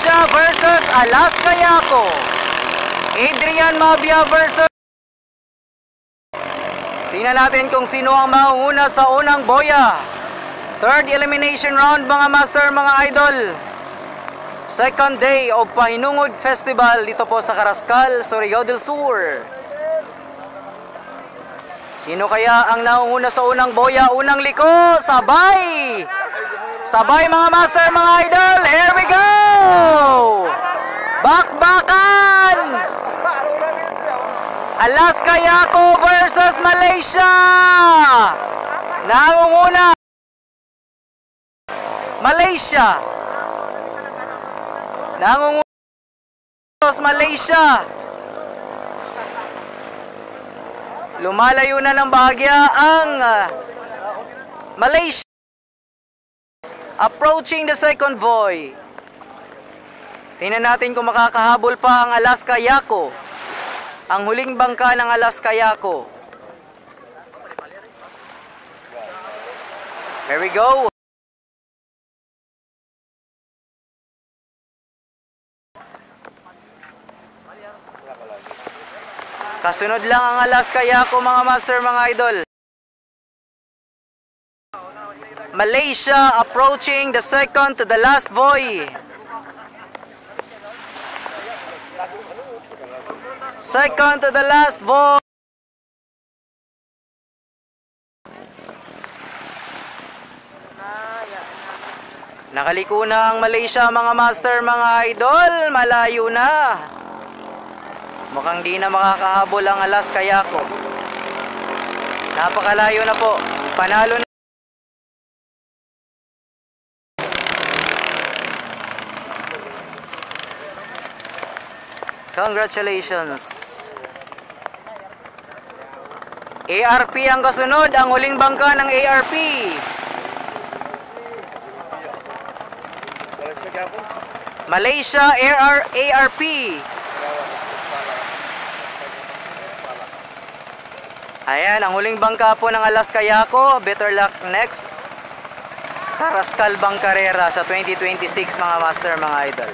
Malaysia versus Alaska Yaco. Adrian Mabia versus... Tingnan natin kung sino ang mauuna sa unang boya. Third elimination round mga master, mga idol. Second day of Pahinungod Festival dito po sa Carrascal, Surigao del Sur. Sino kaya ang nauuna sa unang boya? Unang liko, sabay! Sabay mga master, mga idol. Here we go! Bakbakan! Alaska Yaco versus Malaysia! Nangunguna Malaysia! Nangunguna Malaysia! Lumalayo na ng bahagya ang Malaysia. Approaching the second voy. Tingnan natin kung makakahabol pa ang Alaska Yaco. Ang huling bangka ng Alaska Yaco. Here we go. Kasunod lang ang Alaska Yaco mga master, mga idol. Malaysia approaching the second to the last buoy. Second to the last buoy. Nakaliko na ang Malaysia mga master, mga idol. Malayo na. Mukhang di na makakahabol ang Alaska Yaco. Napakalayo na po. Panalo na. Congratulations. ARP ang kasunod, ang huling bangka ng ARP. Malaysia ARP. Ayan, ang huling bangka po ng Alaska Yaco. Better luck next Carrascal Bangkarera sa 2026 mga master, mga idol.